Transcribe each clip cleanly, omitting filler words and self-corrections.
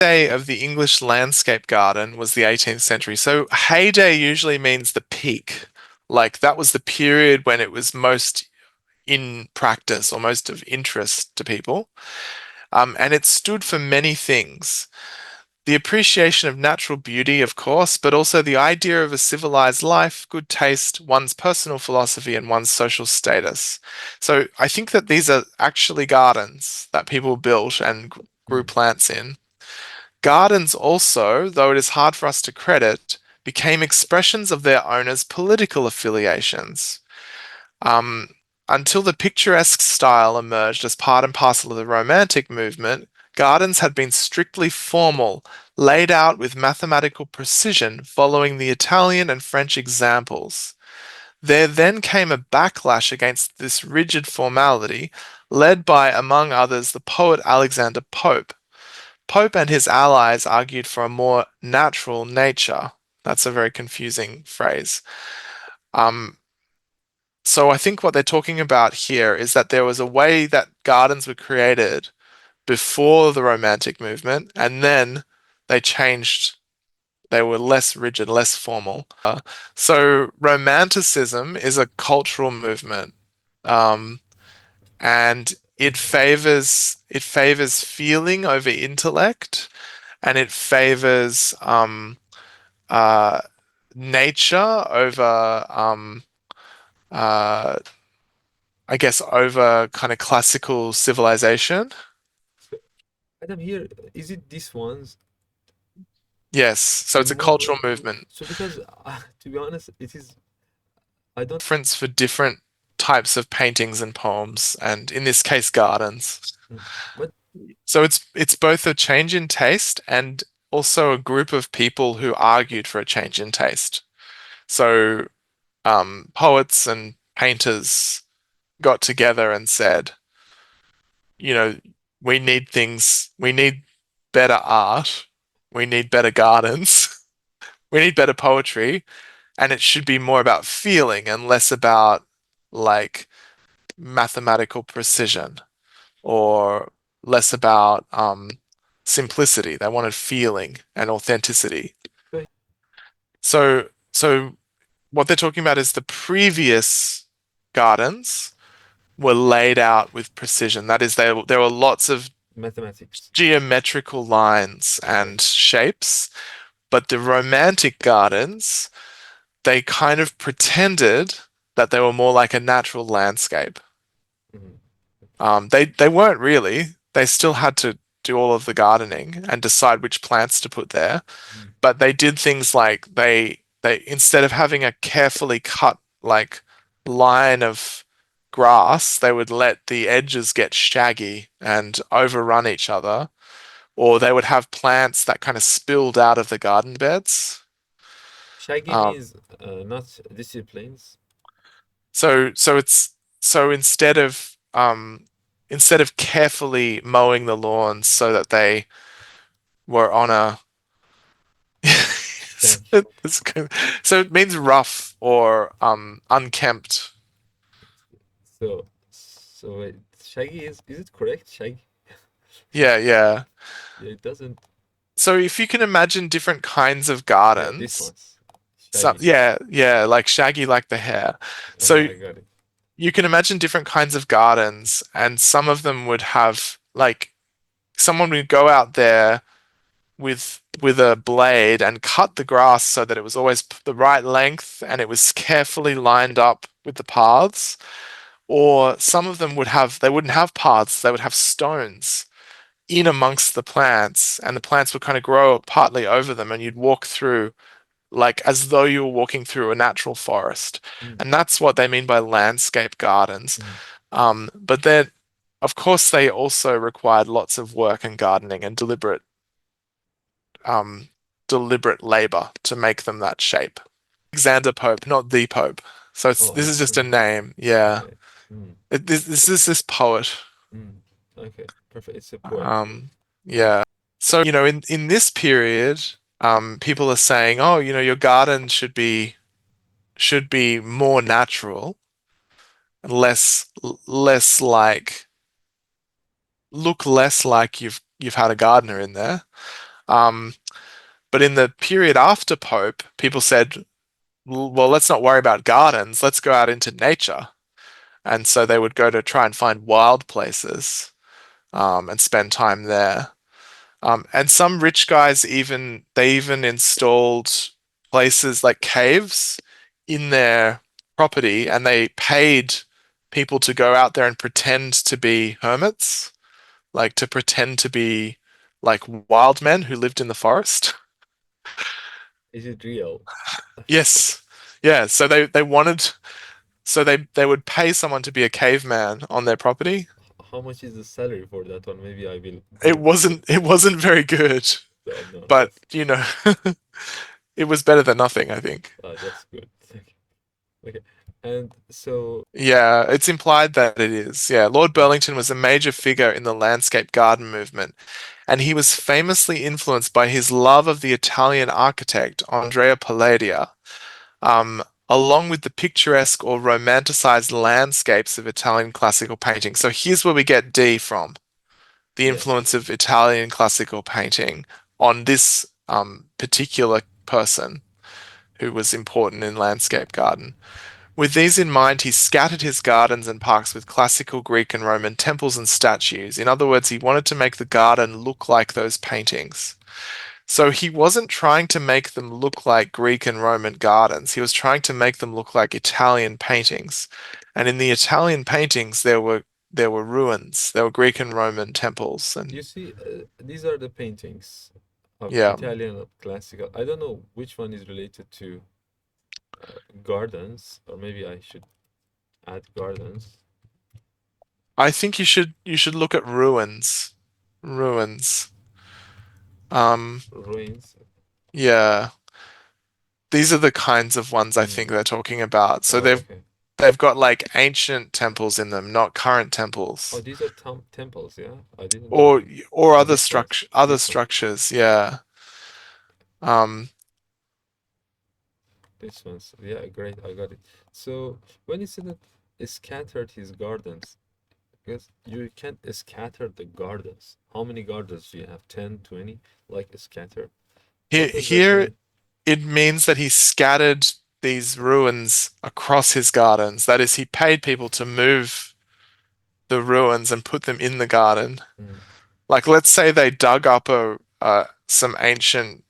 Day of the English landscape garden was the 18th century. So heyday usually means the peak. Like that was the period when it was most in practice or most of interest to people. And it stood for many things. The appreciation of natural beauty, of course, but also the idea of a civilized life, good taste, one's personal philosophy, and one's social status. So I think that these are actually gardens that people built and grew Mm. plants in. Gardens also, though it is hard for us to credit, became expressions of their owners' political affiliations. Um, until the picturesque style emerged as part and parcel of the Romantic movement, gardens had been strictly formal, laid out with mathematical precision, following the Italian and French examples. There then came a backlash against this rigid formality, led by, among others, the poet Alexander Pope. Pope and his allies argued for a more natural nature. That's a very confusing phrase. Um, so I think what they're talking about here is that there was a way that gardens were created before the Romantic movement, and then they changed. They were less rigid, less formal. So Romanticism is a cultural movement, um, and it favors feeling over intellect, and it favors uh, nature over uh, I guess over kind of classical civilization. So, Adam, here, is it this ones? Yes, so I it's a know. cultural movement. So because to be honest, it is. I don't. Difference for different types of paintings and poems, and in this case, gardens. Mm. But So it's both a change in taste and also a group of people who argued for a change in taste. So poets and painters got together and said, you know, we need better art, we need better gardens, we need better poetry, and it should be more about feeling and less about like mathematical precision or less about simplicity. They wanted feeling and authenticity. but So what they're talking about is the previous gardens were laid out with precision. That is, there were lots of mathematics. geometrical lines Okay. and shapes, but the romantic gardens, they kind of pretended that they were more like a natural landscape. Mhm. They weren't really. They still had to do all of the gardening and decide which plants to put there. Mm. But they did things like they instead of having a carefully cut like line of grass, they would let the edges get shaggy and overrun each other, or they would have plants that kind of spilled out of the garden beds. Shaggy Um, means not disciplines. so it's so instead of carefully mowing the lawns so that they were on a Thank you. so it means rough or unkempt. So wait, Shaggy is it correct? Shaggy? Yeah, yeah. Yeah, it doesn't. So if you can imagine different kinds of Yeah, this gardens, one's so Shaggy. yeah, yeah, like shaggy like the hair. So I got it. you can imagine different kinds of gardens, and some of them would have like someone would go out there with a blade and cut the grass so that it was always the right length and it was carefully lined up with the paths. Or some of them they wouldn't have paths, they would have stones in amongst the plants, and the plants would kind of grow partly over them, and you'd walk through like as though you were walking through a natural forest. Mm, And that's what they mean by landscape gardens. mm. But then, of course, they also required lots of work and gardening and um, deliberate labor to make them that shape. Alexander Pope, not the Pope. So Oh, this is just a Alexander. name. Yeah. Okay. Mm, This is this poet. mm. Okay. Perfect. It's a poet. Um, yeah. So, in this period, people are saying, oh, your garden should be more natural and less like look less like you've had a gardener in there. Um, but in the period after Pope, people said, well, let's not worry about gardens. Let's go out into nature. And so they would go to try and find wild places and spend time there. And some rich guys even installed places like caves in their property, and they paid people to go out there and pretend to be hermits, like to pretend to be like wild men who lived in the forest. Is it real? Yes. Yeah, so they wanted so they would pay someone to be a caveman on their property. How much is the salary for that one? Maybe I will It go. wasn't very good, No, no, but that's it was better than nothing, I think. that's good. Okay. And so, Yeah, it's implied that it is. Yeah, Lord Burlington was a major figure in the landscape garden movement, and he was famously influenced by his love of the Italian architect Andrea Palladio, along with the picturesque or romanticized landscapes of Italian classical painting. So here's where we get D from, the yes, influence of Italian classical painting on this particular person who was important in landscape garden. With these in mind, he scattered his gardens and parks with classical Greek and Roman temples and statues. In other words, he wanted to make the garden look like those paintings. So he wasn't trying to make them look like Greek and Roman gardens. He was trying to make them look like Italian paintings. And in the Italian paintings, there were ruins. There were Greek and Roman temples, you and see, these are the paintings of yeah. Italian classical. I don't know which one is related to gardens, or maybe I should add gardens, I think you should look at ruins. Ruins. Um, ruins. yeah. These are the kinds of ones I think Hmm. they're talking about. So Oh, they've okay. they've got like ancient temples in them, not current Oh, temples. these are temples, yeah? I didn't know Or that. or Oh, other this one's structure other this one. structures, yeah. Um, This one's yeah, great. I got it. So when you said that he scattered his gardens, because you can't scatter the gardens. How many gardens do you have? 10, 20? Like scatter. here What does that here mean? it means that he scattered these ruins across his gardens. That is, he paid people to move the ruins and put them in the garden. Mm, Like, let's say they dug up a some ancient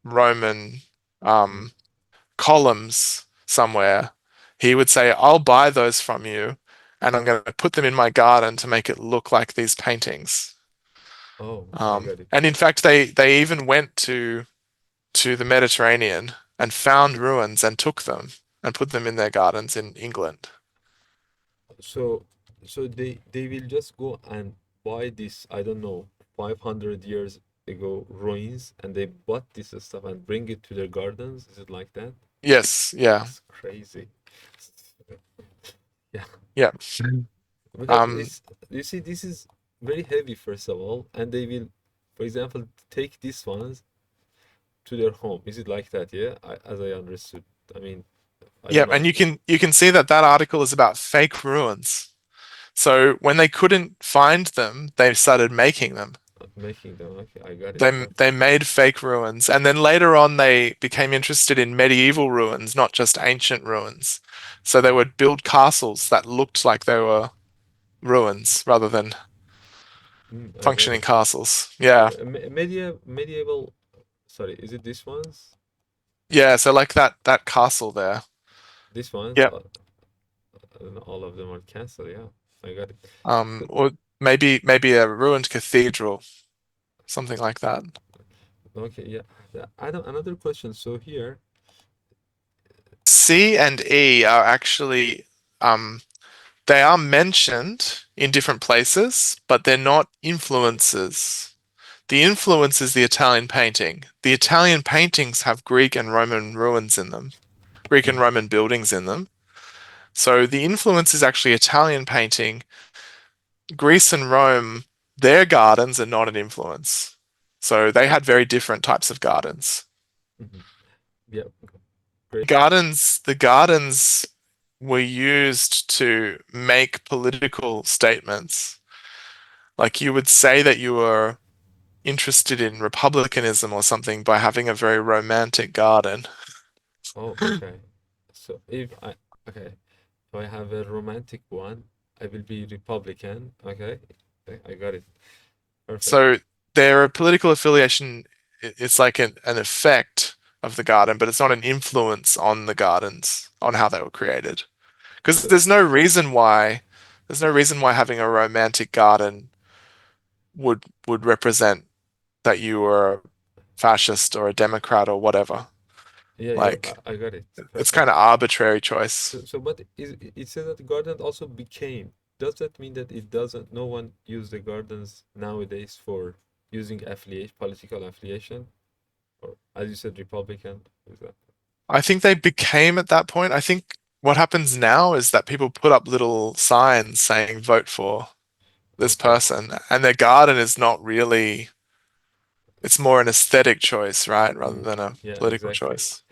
Roman mm. um, columns somewhere. He would say, "I'll buy those from you, and I'm going to put them in my garden to make it look like these paintings." Oh, I got it. And in fact, they even went to the Mediterranean and found ruins and took them and put them in their gardens in England. So so they will just go and buy this, I don't know, 500 years ago ruins and they bought this stuff and bring it to their gardens. Is it like that? Yes, yeah, That's crazy. Yeah. yeah. Because Um, this, you see, this is very heavy, first of all, and they will, for example, take these ones to their home. Is it like that? Yeah, as I understood. I mean, I yeah, don't know. and you can see that that article is about fake ruins. So when they couldn't find them, they started making them. Making them. Okay, I got it. They made fake ruins, and then later on they became interested in medieval ruins, not just ancient ruins. So they would build castles that looked like they were ruins rather than I got functioning it. castles. Yeah. Medieval. Sorry, is it this ones? Yeah, so like that castle there. This ones? Yep. All of them are cancelled. Yeah, I got it. So, Or maybe a ruined cathedral, something like that. okay, yeah. Another question. So here, C and E are actually they are mentioned in different places, but they're not influences. The influence is the Italian painting. The Italian paintings have Greek and Roman ruins in them, Greek and Mhm. Roman buildings in them. So the influence is actually Italian painting. Greece and Rome, their gardens are not an influence. So they had very different types of gardens. Mhm. Yeah, great. The gardens were used to make political statements. Like you would say that interested in republicanism or something by having a very romantic garden. Oh, okay. So if I okay, if I have a romantic one, I will be Republican. Okay, I got it. Perfect. So their political affiliation, it's like an effect of the garden, but it's not an influence on the gardens, on how they were created. Because So there's no reason why having a romantic garden would represent that you were a fascist or a Democrat or whatever. yeah, yeah, Like I got it. it's Perfect. kind of arbitrary choice. So but it says that the garden also became. Does that mean that it doesn't? No one use the gardens nowadays for using affiliation, political affiliation, or as you said, Republican? Is that? I think they became at that point. I think what happens now is that people put up little signs saying vote for this Okay. person, and their garden is not really, it's more an aesthetic choice, right? Rather Mm, than a yeah, political exactly. choice.